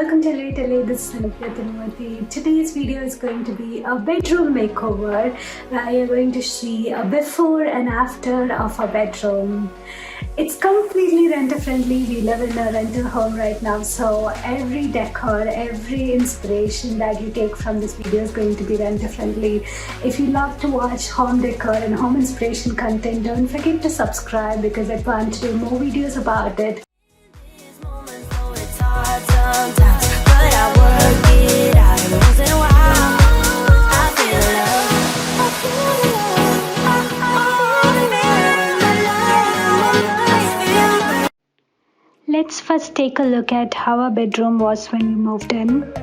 welcome to This is Anupya. Today's video is going to be a bedroom makeover. You're going to see a before and after of a bedroom. It's completely renter friendly. We live in a rental home right now, so every decor, every inspiration that you take from this video is going to be renter friendly. If you love to watch home decor and home inspiration content, don't forget to subscribe because I plan to do more videos about it. But I work it out every once in a while. I feel love. Let's first take a look at how our bedroom was when we moved in.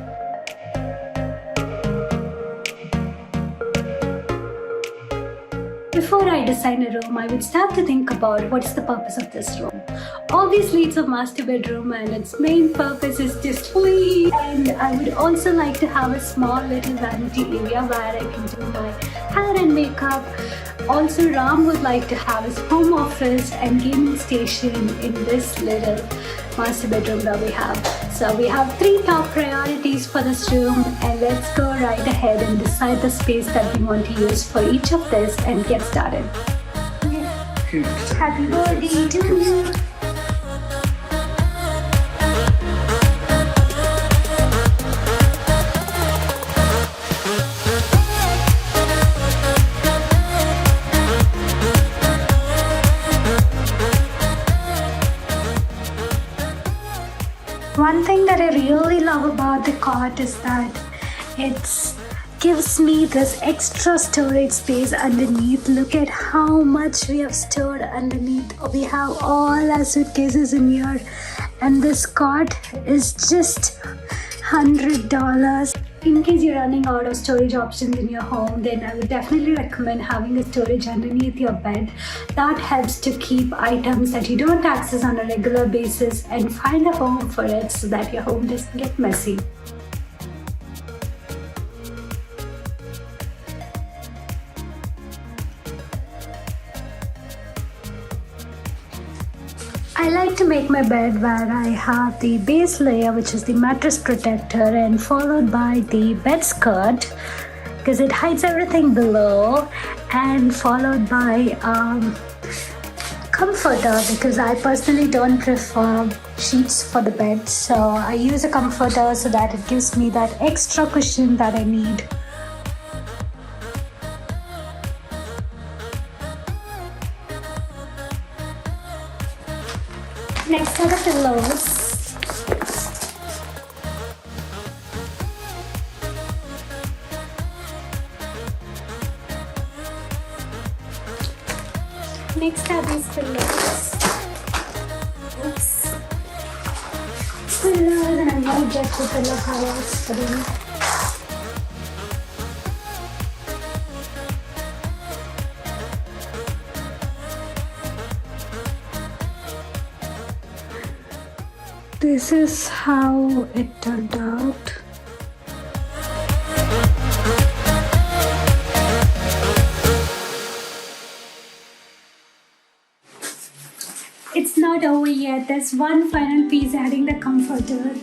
Before I design a room, I would start to think about what's the purpose of this room. Obviously, it's a master bedroom and its main purpose is to sleep. And I would also like to have a small little vanity area where I can do my hair and makeup. Also, Ram would like to have his home office and gaming station in this little master bedroom that we have. So we have 3 top priorities for this room, and let's go right ahead and decide the space that we want to use for each of this and get started. Happy birthday to you. One thing that I really love about the cot is that it gives me this extra storage space underneath. Look at how much we have stored underneath. We have all our suitcases in here, and this cot is just $100. In case you're running out of storage options in your home, then I would definitely recommend having a storage underneath your bed. That helps to keep items that you don't access on a regular basis and find a home for it so that your home doesn't get messy. I like to make my bed where I have the base layer, which is the mattress protector, and followed by the bed skirt because it hides everything below, and followed by comforter because I personally don't prefer sheets for the bed, so I use a comforter so that it gives me that extra cushion that I need. Next are the pillows. Next are these pillows. Oops. Pillows, and I'm going to get the pillow covers for them. This is how it turned out. It's not over yet. There's one final piece adding the comforter.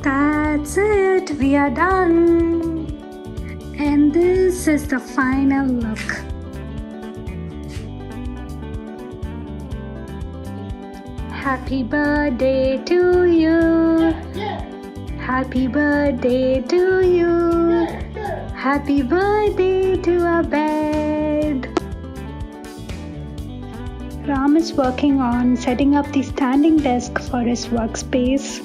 That's it. We are done. And this is the final look. Happy birthday to you. Happy birthday to you. Happy birthday to our bed. Ram is working on setting up the standing desk for his workspace.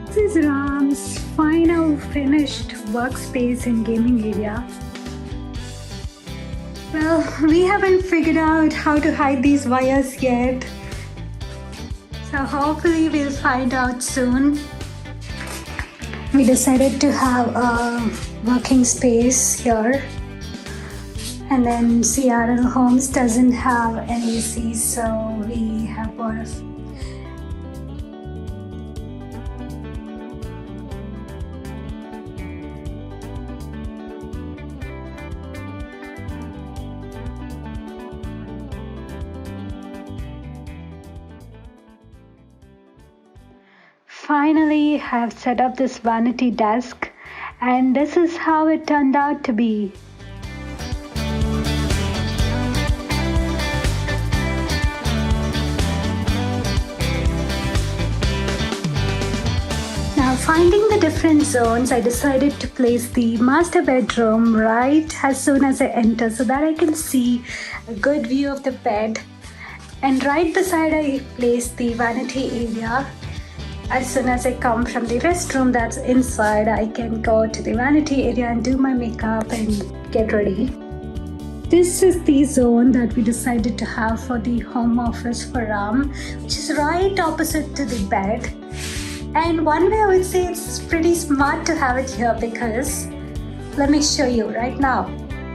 This is Ram's final finished workspace and gaming area. Well, we haven't figured out how to hide these wires yet, so hopefully we'll find out soon. We decided to have a working space here, and then Seattle Homes doesn't have an AC, so we have bought a finally have set up this vanity desk, and this is how it turned out to be. Now, finding the different zones, I decided to place the master bedroom right as soon as I enter so that I can see a good view of the bed. And right beside I placed the vanity area. As soon as I come from the restroom that's inside, I can go to the vanity area and do my makeup and get ready. This is the zone that we decided to have for the home office for Ram, which is right opposite to the bed. And one way I would say it's pretty smart to have it here because, let me show you right now.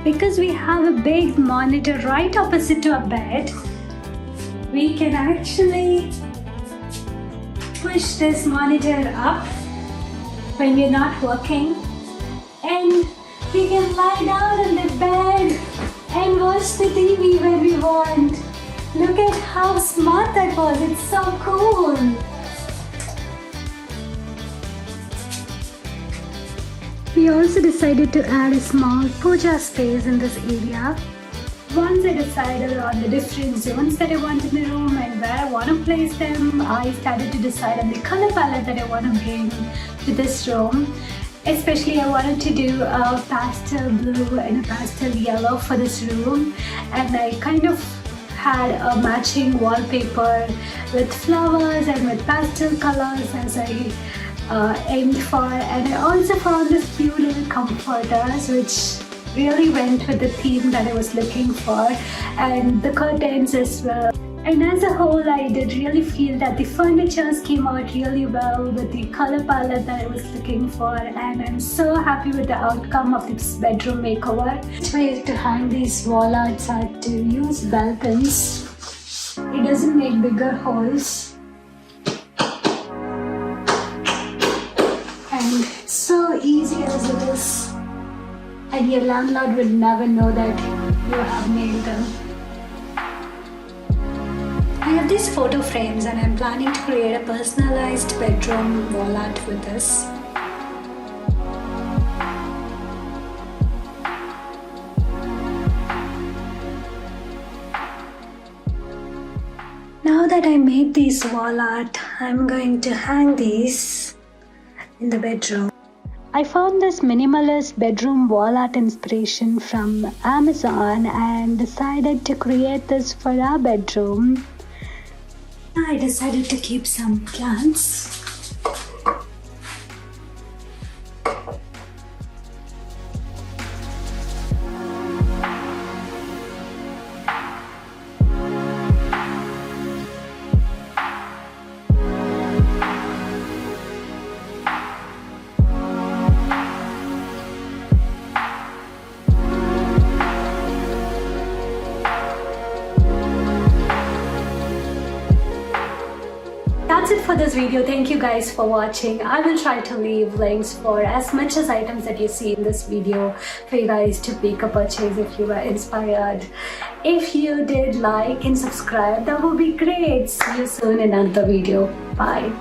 Because we have a big monitor right opposite to our bed, we can actually push this monitor up when we're not working, and we can lie down on the bed and watch the TV when we want. Look at how smart that was. It's so cool. We also decided to add a small puja space in this area. Once I decided on the different zones that I want in the room and where I want to place them, I started to decide on the color palette that I want to bring to this room. Especially I wanted to do a pastel blue and a pastel yellow for this room, and I kind of had a matching wallpaper with flowers and with pastel colors as I aimed for. And I also found this cute little comforters which really went with the theme that I was looking for, and the curtains as well. And as a whole, I did really feel that the furnitures came out really well with the color palette that I was looking for, and I'm so happy with the outcome of this bedroom makeover. The way to hang these wall arts are to use bell pins. It doesn't make bigger holes. And so easy as it is. And your landlord will never know that you have nailed them. I have these photo frames and I'm planning to create a personalized bedroom wall art with this. Now that I made these wall art, I'm going to hang these in the bedroom. I found this minimalist bedroom wall art inspiration from Amazon and decided to create this for our bedroom. I decided to keep some plants. That's it for this video. Thank you guys for watching. I will try to leave links for as much as items that you see in this video for you guys to make a purchase if you were inspired. If you did like and subscribe, that would be great. See you soon in another video. Bye.